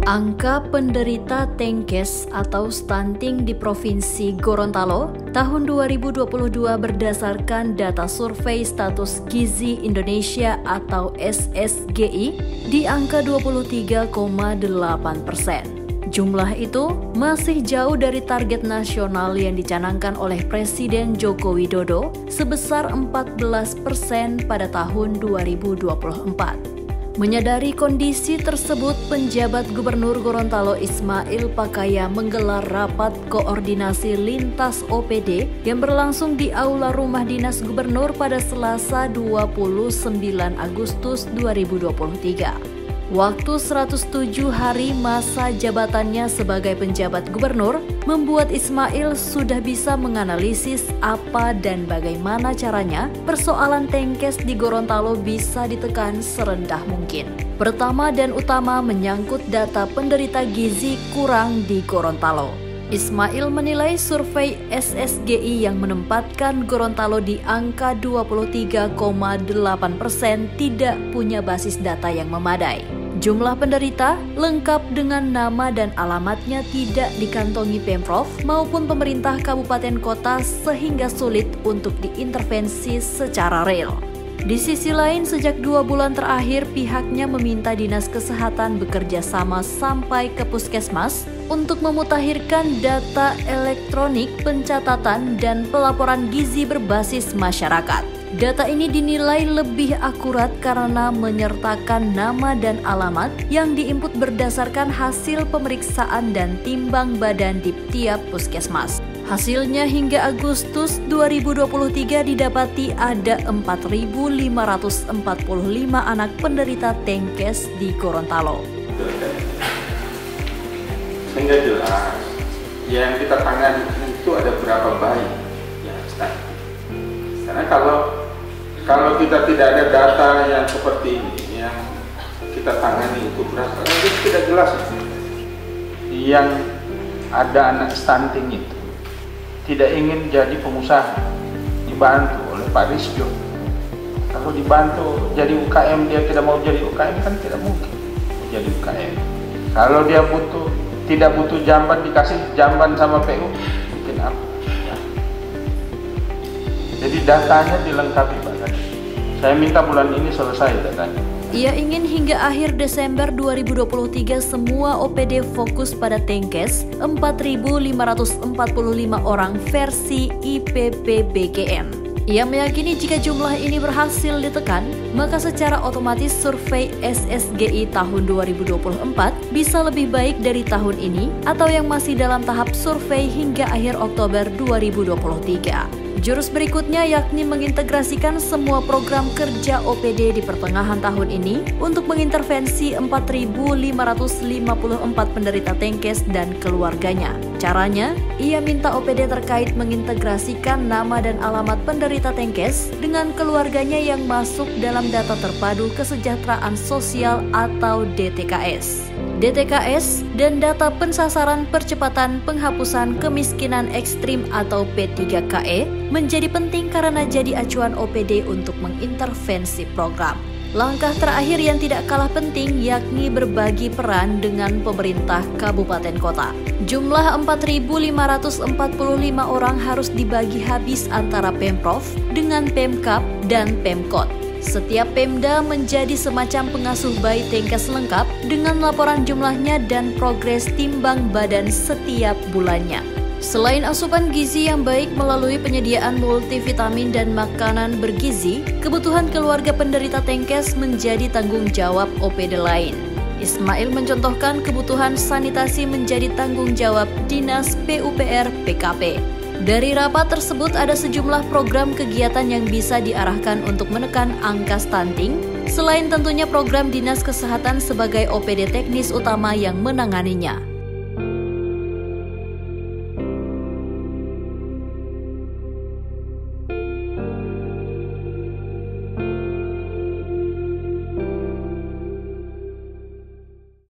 Angka penderita TENKES atau stunting di Provinsi Gorontalo tahun 2022 berdasarkan data survei status gizi Indonesia atau SSGI di angka 23,8%. Jumlah itu masih jauh dari target nasional yang dicanangkan oleh Presiden Joko Widodo sebesar 14% pada tahun 2024. Menyadari kondisi tersebut, penjabat Gubernur Gorontalo Ismail Pakaya menggelar rapat koordinasi lintas OPD yang berlangsung di Aula Rumah Dinas Gubernur pada Selasa 29 Agustus 2023. Waktu 107 hari masa jabatannya sebagai penjabat gubernur membuat Ismail sudah bisa menganalisis apa dan bagaimana caranya persoalan TENKES di Gorontalo bisa ditekan serendah mungkin. Pertama dan utama menyangkut data penderita gizi kurang di Gorontalo. Ismail menilai survei SSGI yang menempatkan Gorontalo di angka 23,8% tidak punya basis data yang memadai. Jumlah penderita lengkap dengan nama dan alamatnya tidak dikantongi Pemprov maupun pemerintah kabupaten kota sehingga sulit untuk diintervensi secara real. Di sisi lain, sejak 2 bulan terakhir pihaknya meminta Dinas Kesehatan bekerja sama sampai ke Puskesmas untuk memutakhirkan data elektronik pencatatan dan pelaporan gizi berbasis masyarakat. Data ini dinilai lebih akurat karena menyertakan nama dan alamat yang diinput berdasarkan hasil pemeriksaan dan timbang badan di tiap puskesmas. Hasilnya hingga Agustus 2023 didapati ada 4.545 anak penderita TENKES di Gorontalo. Sehingga jelas yang kita tangani itu ada berapa bayi yang stunting. Karena kalau kita tidak ada data yang seperti ini yang kita tangani itu berapa, itu tidak jelas. Yang ada anak stunting itu tidak ingin jadi pengusaha, dibantu oleh Pak Risjo. Kalau dibantu jadi UKM, dia tidak mau jadi UKM kan tidak mungkin jadi UKM. Kalau dia tidak butuh jamban, dikasih jamban sama PU, mungkin apa? Jadi datanya dilengkapi Pak. Saya minta bulan ini selesai datanya. Ia ingin hingga akhir Desember 2023 semua OPD fokus pada TENKES 4.545 orang versi IPPBGM. Ia meyakini jika jumlah ini berhasil ditekan, maka secara otomatis survei SSGI tahun 2024 bisa lebih baik dari tahun ini atau yang masih dalam tahap survei hingga akhir Oktober 2023. Jurus berikutnya yakni mengintegrasikan semua program kerja OPD di pertengahan tahun ini untuk mengintervensi 4.554 penderita TENKES dan keluarganya. Caranya, ia minta OPD terkait mengintegrasikan nama dan alamat penderita TENKES dengan keluarganya yang masuk dalam data terpadu kesejahteraan sosial atau DTKS. DTKS dan data pensasaran percepatan penghapusan kemiskinan ekstrim atau P3KE menjadi penting karena jadi acuan OPD untuk mengintervensi program. Langkah terakhir yang tidak kalah penting yakni berbagi peran dengan pemerintah kabupaten kota. Jumlah 4.545 orang harus dibagi habis antara Pemprov dengan Pemkab dan Pemkot. Setiap Pemda menjadi semacam pengasuh bayi TENKES lengkap dengan laporan jumlahnya dan progres timbang badan setiap bulannya. Selain asupan gizi yang baik melalui penyediaan multivitamin dan makanan bergizi, kebutuhan keluarga penderita TENKES menjadi tanggung jawab OPD lain. Ismail mencontohkan kebutuhan sanitasi menjadi tanggung jawab Dinas PUPR PKP. Dari rapat tersebut ada sejumlah program kegiatan yang bisa diarahkan untuk menekan angka stunting, selain tentunya program Dinas Kesehatan sebagai OPD teknis utama yang menanganinya.